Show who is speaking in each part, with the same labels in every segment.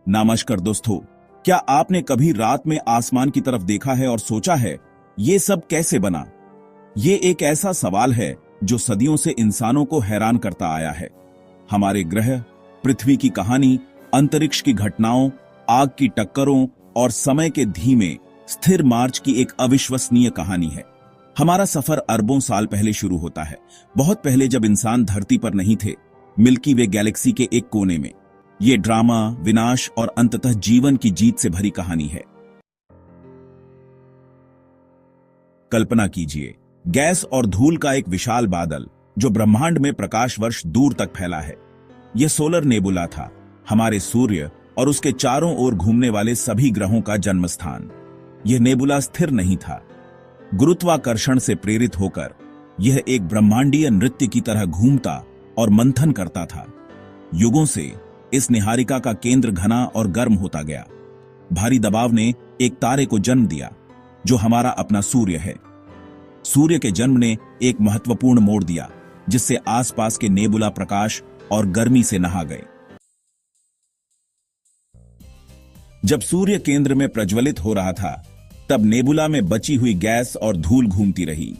Speaker 1: नमस्कार दोस्तों, क्या आपने कभी रात में आसमान की तरफ देखा है और सोचा है ये सब कैसे बना? ये एक ऐसा सवाल है जो सदियों से इंसानों को हैरान करता आया है। हमारे ग्रह, पृथ्वी की कहानी, अंतरिक्ष की घटनाओं, आग की टक्करों और समय के धीमे स्थिर मार्च की एक अविश्वसनीय कहानी है। हमारा सफर अरबों साल पहले शुरू होता है, बहुत पहले, जब इंसान धरती पर नहीं थे, मिल्की वे गैलेक्सी के एक कोने में। ये ड्रामा, विनाश और अंततः जीवन की जीत से भरी कहानी है। कल्पना कीजिए, गैस और धूल का एक विशाल बादल जो ब्रह्मांड में प्रकाश वर्ष दूर तक फैला है। यह सोलर नेबुला था, हमारे सूर्य और उसके चारों ओर घूमने वाले सभी ग्रहों का जन्म स्थान। यह नेबुला स्थिर नहीं था। गुरुत्वाकर्षण से प्रेरित होकर यह एक ब्रह्मांडीय नृत्य की तरह घूमता और मंथन करता था। युगों से इस निहारिका का केंद्र घना और गर्म होता गया। भारी दबाव ने एक तारे को जन्म दिया जो हमारा अपना सूर्य है। सूर्य के जन्म ने एक महत्वपूर्ण मोड़ दिया, जिससे आसपास के नेबुला प्रकाश और गर्मी से नहा गए। जब सूर्य केंद्र में प्रज्वलित हो रहा था, तब नेबुला में बची हुई गैस और धूल घूमती रही।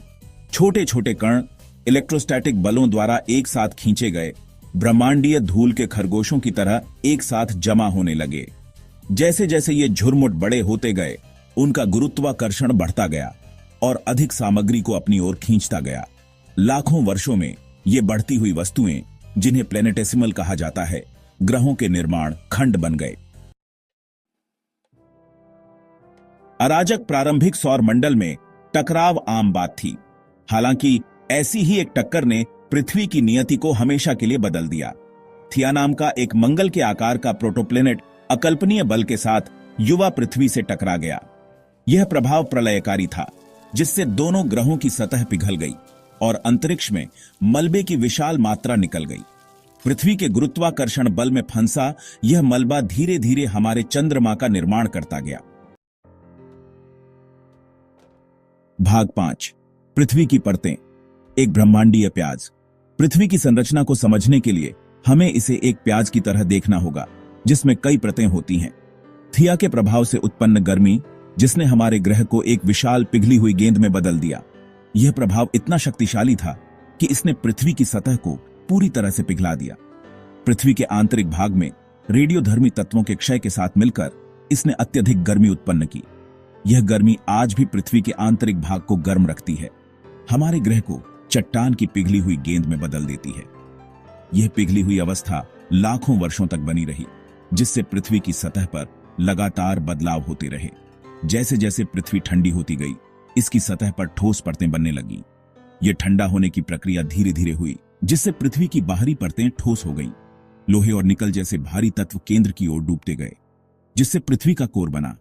Speaker 1: छोटे छोटे कण इलेक्ट्रोस्टैटिक बलों द्वारा एक साथ खींचे गए ब्रह्मांडीय धूल के खरगोशों की तरह एक साथ जमा होने लगे। जैसे जैसे ये झुरमुट बड़े होते गए, उनका गुरुत्वाकर्षण बढ़ता गया और अधिक सामग्री को अपनी ओर खींचता गया। लाखों वर्षों में ये बढ़ती हुई वस्तुएं, जिन्हें प्लेनेटेसिमल कहा जाता है, ग्रहों के निर्माण खंड बन गए। अराजक प्रारंभिक सौर मंडल में टकराव आम बात थी। हालांकि ऐसी ही एक टक्कर ने पृथ्वी की नियति को हमेशा के लिए बदल दिया। थिया नाम का एक मंगल के आकार का प्रोटोप्लेनेट अकल्पनीय बल के साथ युवा पृथ्वी से टकरा गया। यह प्रभाव प्रलयकारी था, जिससे दोनों ग्रहों की सतह पिघल गई और अंतरिक्ष में मलबे की विशाल मात्रा निकल गई। पृथ्वी के गुरुत्वाकर्षण बल में फंसा यह मलबा धीरे धीरे हमारे चंद्रमा का निर्माण करता गया। भाग 5, पृथ्वी की परतें, एक ब्रह्मांडीय प्याज। पृथ्वी की संरचना को समझने के लिए हमें इसे एक प्याज की तरह देखना होगा, जिसमें कई परतें होती हैं। थिया के प्रभाव से उत्पन्न गर्मी, जिसने हमारे ग्रह को एक विशाल पिघली हुई गेंद में बदल दिया। यह प्रभाव इतना शक्तिशाली था कि इसने पृथ्वी की सतह को पूरी तरह से पिघला दिया। पृथ्वी के आंतरिक भाग में रेडियोधर्मी तत्वों के क्षय के साथ मिलकर इसने अत्यधिक गर्मी उत्पन्न की। यह गर्मी आज भी पृथ्वी के आंतरिक भाग को गर्म रखती है, हमारे ग्रह को चट्टान की पिघली हुई गेंद में बदल देती है। यह पिघली हुई अवस्था लाखों वर्षों तक बनी रही, जिससे पृथ्वी की सतह पर लगातार बदलाव होते रहे। जैसे जैसे पृथ्वी ठंडी होती गई, इसकी सतह पर ठोस परतें बनने लगीं। यह ठंडा होने की प्रक्रिया धीरे धीरे हुई, जिससे पृथ्वी की बाहरी परतें ठोस हो गईं। लोहे और निकल जैसे भारी तत्व केंद्र की ओर डूबते गए, जिससे पृथ्वी का कोर बना।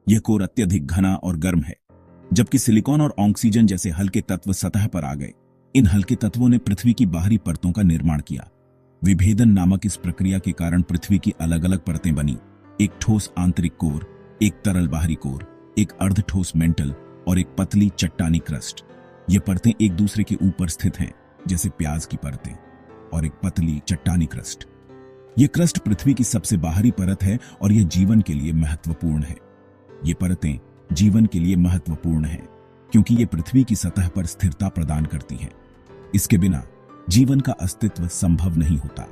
Speaker 1: यह कोर अत्यधिक घना और गर्म है, जबकि सिलिकॉन और ऑक्सीजन जैसे हल्के तत्व सतह पर आ गए। इन हल्के तत्वों ने पृथ्वी की बाहरी परतों का निर्माण किया। विभेदन नामक इस प्रक्रिया के कारण पृथ्वी की अलग अलग परतें बनी। एक ठोस आंतरिक कोर, एक तरल बाहरी कोर, एक अर्ध ठोस मेंटल और एक पतली चट्टानी क्रस्ट। ये परतें एक दूसरे के ऊपर स्थित हैं, जैसे प्याज की परतें, और एक पतली चट्टानी क्रस्ट। ये क्रस्ट पृथ्वी की सबसे बाहरी परत है और यह जीवन के लिए महत्वपूर्ण है। ये परतें जीवन के लिए महत्वपूर्ण है क्योंकि ये पृथ्वी की सतह पर स्थिरता प्रदान करती है। इसके बिना जीवन का अस्तित्व संभव नहीं होता,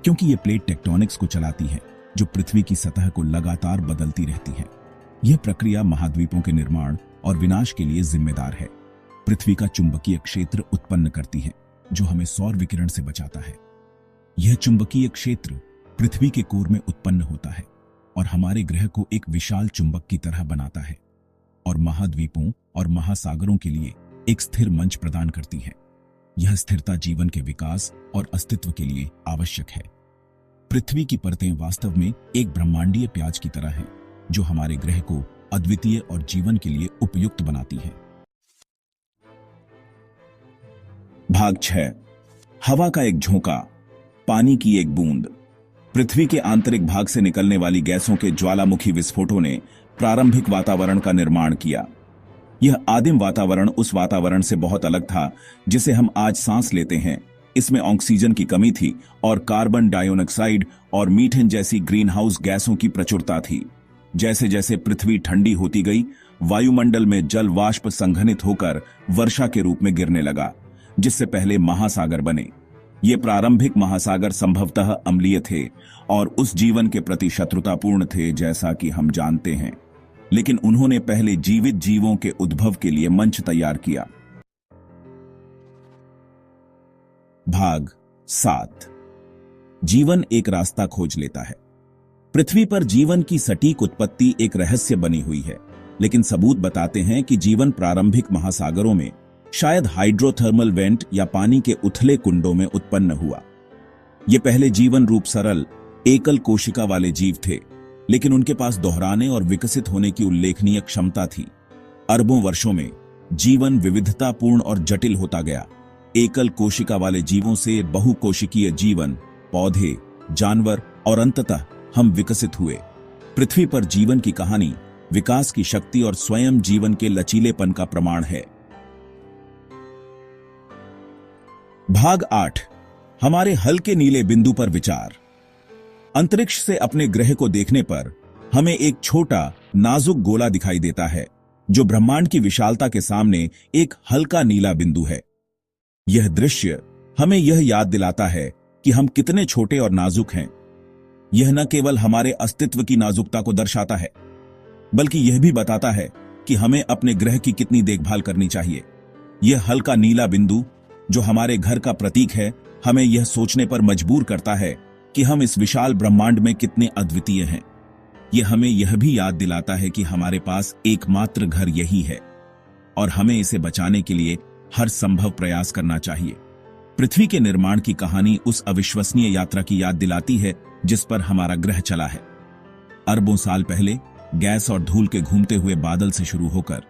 Speaker 1: क्योंकि ये प्लेट टेक्टोनिक्स को चलाती है, जो पृथ्वी की सतह को लगातार बदलती रहती है। यह प्रक्रिया महाद्वीपों के निर्माण और विनाश के लिए जिम्मेदार है। पृथ्वी का चुंबकीय क्षेत्र उत्पन्न करती है, जो हमें सौर विकिरण से बचाता है। यह चुंबकीय क्षेत्र पृथ्वी के कोर में उत्पन्न होता है और हमारे ग्रह को एक विशाल चुंबक की तरह बनाता है, और महाद्वीपों और महासागरों के लिए एक स्थिर मंच प्रदान करती है। यह स्थिरता जीवन के विकास और अस्तित्व के लिए आवश्यक है। पृथ्वी की परतें वास्तव में एक ब्रह्मांडीय प्याज की तरह हैं, जो हमारे ग्रह को अद्वितीय और जीवन के लिए उपयुक्त बनाती हैं। भाग 6, हवा का एक झोंका, पानी की एक बूंद। पृथ्वी के आंतरिक भाग से निकलने वाली गैसों के ज्वालामुखी विस्फोटों ने प्रारंभिक वातावरण का निर्माण किया। यह आदिम वातावरण उस वातावरण से बहुत अलग था जिसे हम आज सांस लेते हैं इसमें ऑक्सीजन की कमी थी और कार्बन डाइऑक्साइड और मीथेन जैसी ग्रीन हाउस गैसों की प्रचुरता थी। जैसे जैसे पृथ्वी ठंडी होती गई, वायुमंडल में जल वाष्प संघनित होकर वर्षा के रूप में गिरने लगा, जिससे पहले महासागर बने। ये प्रारंभिक महासागर संभवतः अम्लीय थे और उस जीवन के प्रति शत्रुतापूर्ण थे, जैसा कि हम जानते हैं। लेकिन उन्होंने पहले जीवित जीवों के उद्भव के लिए मंच तैयार किया। भाग 7। जीवन एक रास्ता खोज लेता है। पृथ्वी पर जीवन की सटीक उत्पत्ति एक रहस्य बनी हुई है, लेकिन सबूत बताते हैं कि जीवन प्रारंभिक महासागरों में, शायद हाइड्रोथर्मल वेंट या पानी के उथले कुंडों में उत्पन्न हुआ। ये पहले जीवन रूप सरल, एकल कोशिका वाले जीव थे, लेकिन उनके पास दोहराने और विकसित होने की उल्लेखनीय क्षमता थी। अरबों वर्षों में जीवन विविधतापूर्ण और जटिल होता गया। एकल कोशिका वाले जीवों से बहुकोशिकीय जीवन, पौधे, जानवर और अंततः हम विकसित हुए। पृथ्वी पर जीवन की कहानी विकास की शक्ति और स्वयं जीवन के लचीलेपन का प्रमाण है। भाग 8। हमारे हल्के नीले बिंदु पर विचार। अंतरिक्ष से अपने ग्रह को देखने पर हमें एक छोटा नाजुक गोला दिखाई देता है, जो ब्रह्मांड की विशालता के सामने एक हल्का नीला बिंदु है। यह दृश्य हमें यह याद दिलाता है कि हम कितने छोटे और नाजुक हैं। यह न केवल हमारे अस्तित्व की नाजुकता को दर्शाता है, बल्कि यह भी बताता है कि हमें अपने ग्रह की कितनी देखभाल करनी चाहिए। यह हल्का नीला बिंदु, जो हमारे घर का प्रतीक है, हमें यह सोचने पर मजबूर करता है कि हम इस विशाल ब्रह्मांड में कितने अद्वितीय हैं। यह हमें यह भी याद दिलाता है कि हमारे पास एकमात्र घर यही है और हमें इसे बचाने के लिए हर संभव प्रयास करना चाहिए। पृथ्वी के निर्माण की कहानी उस अविश्वसनीय यात्रा की याद दिलाती है जिस पर हमारा ग्रह चला है। अरबों साल पहले गैस और धूल के घूमते हुए बादल से शुरू होकर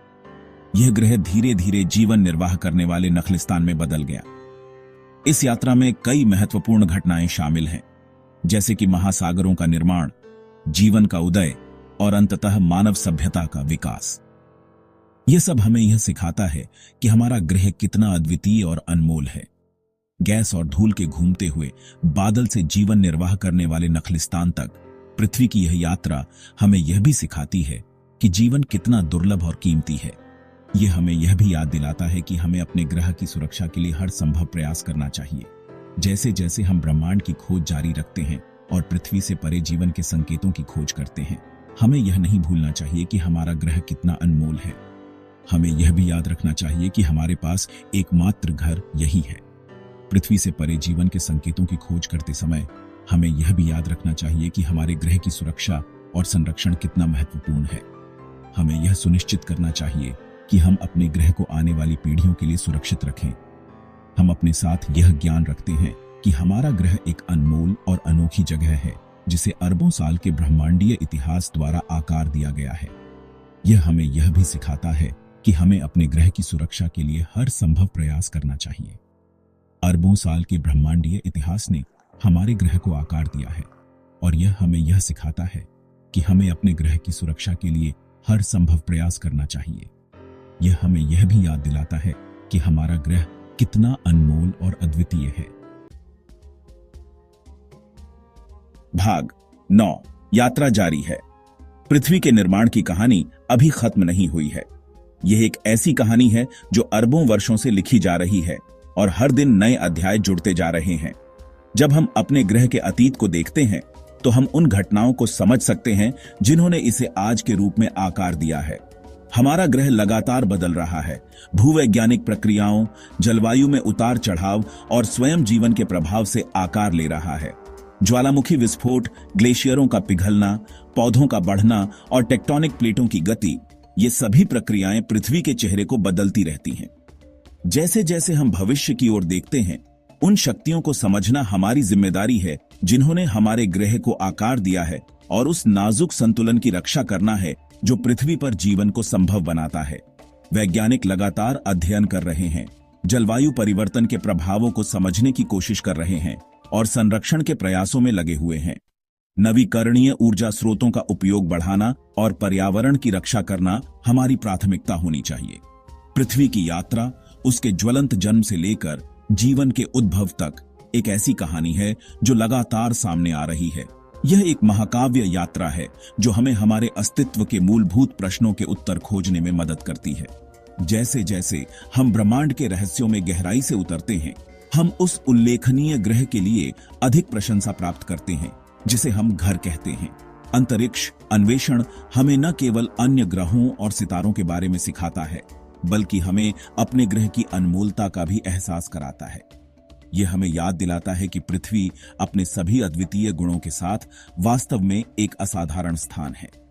Speaker 1: यह ग्रह धीरे धीरे जीवन निर्वाह करने वाले नखलिस्तान में बदल गया। इस यात्रा में कई महत्वपूर्ण घटनाएं शामिल हैं, जैसे कि महासागरों का निर्माण, जीवन का उदय और अंततः मानव सभ्यता का विकास। यह सब हमें यह सिखाता है कि हमारा ग्रह कितना अद्वितीय और अनमोल है। गैस और धूल के घूमते हुए बादल से जीवन निर्वाह करने वाले नखलिस्तान तक पृथ्वी की यह यात्रा हमें यह भी सिखाती है कि जीवन कितना दुर्लभ और कीमती है। यह हमें यह भी याद दिलाता है कि हमें अपने ग्रह की सुरक्षा के लिए हर संभव प्रयास करना चाहिए। जैसे जैसे हम ब्रह्मांड की खोज जारी रखते हैं और पृथ्वी से परे जीवन के संकेतों की खोज करते हैं, हमें यह नहीं भूलना चाहिए कि हमारा ग्रह कितना अनमोल है। हमें यह भी याद रखना चाहिए कि हमारे पास एकमात्र घर यही है। पृथ्वी से परे जीवन के संकेतों की खोज करते समय हमें यह भी याद रखना चाहिए कि हमारे ग्रह की सुरक्षा और संरक्षण कितना महत्वपूर्ण है। हमें यह सुनिश्चित करना चाहिए कि हम अपने ग्रह को आने वाली पीढ़ियों के लिए सुरक्षित रखें। हम अपने साथ यह ज्ञान रखते हैं कि हमारा ग्रह एक अनमोल और अनोखी जगह है, जिसे अरबों साल के ब्रह्मांडीय इतिहास द्वारा आकार दिया गया है। यह हमें यह भी सिखाता है कि हमें अपने ग्रह की सुरक्षा के लिए हर संभव प्रयास करना चाहिए। अरबों साल के ब्रह्मांडीय इतिहास ने हमारे ग्रह को आकार दिया है और यह हमें यह सिखाता है कि हमें अपने ग्रह की सुरक्षा के लिए हर संभव प्रयास करना चाहिए। यह हमें यह भी याद दिलाता है कि हमारा ग्रह कितना अनमोल और अद्वितीय है। भाग 9। यात्रा जारी है। पृथ्वी के निर्माण की कहानी अभी खत्म नहीं हुई है। यह एक ऐसी कहानी है जो अरबों वर्षों से लिखी जा रही है और हर दिन नए अध्याय जुड़ते जा रहे हैं। जब हम अपने ग्रह के अतीत को देखते हैं तो हम उन घटनाओं को समझ सकते हैं जिन्होंने इसे आज के रूप में आकार दिया है। हमारा ग्रह लगातार बदल रहा है। भूवैज्ञानिक प्रक्रियाओं, जलवायु में उतार चढ़ाव और स्वयं जीवन के प्रभाव से आकार ले रहा है। ज्वालामुखी विस्फोट, ग्लेशियरों का पिघलना, पौधों का बढ़ना और टेक्टोनिक प्लेटों की गति, ये सभी प्रक्रियाएं पृथ्वी के चेहरे को बदलती रहती हैं। जैसे जैसे हम भविष्य की ओर देखते हैं, उन शक्तियों को समझना हमारी जिम्मेदारी है जिन्होंने हमारे ग्रह को आकार दिया है, और उस नाजुक संतुलन की रक्षा करना है जो पृथ्वी पर जीवन को संभव बनाता है। वैज्ञानिक लगातार अध्ययन कर रहे हैं, जलवायु परिवर्तन के प्रभावों को समझने की कोशिश कर रहे हैं और संरक्षण के प्रयासों में लगे हुए हैं। नवीकरणीय ऊर्जा स्रोतों का उपयोग बढ़ाना और पर्यावरण की रक्षा करना हमारी प्राथमिकता होनी चाहिए। पृथ्वी की यात्रा उसके ज्वलंत जन्म से लेकर जीवन के उद्भव तक एक ऐसी कहानी है जो लगातार सामने आ रही है। यह एक महाकाव्य यात्रा है जो हमें हमारे अस्तित्व के मूलभूत प्रश्नों के उत्तर खोजने में मदद करती है। जैसे जैसे हम ब्रह्मांड के रहस्यों में गहराई से उतरते हैं, हम उस उल्लेखनीय ग्रह के लिए अधिक प्रशंसा प्राप्त करते हैं जिसे हम घर कहते हैं। अंतरिक्ष अन्वेषण हमें न केवल अन्य ग्रहों और सितारों के बारे में सिखाता है, बल्कि हमें अपने ग्रह की अनमोलता का भी एहसास कराता है। यह हमें याद दिलाता है कि पृथ्वी अपने सभी अद्वितीय गुणों के साथ वास्तव में एक असाधारण स्थान है।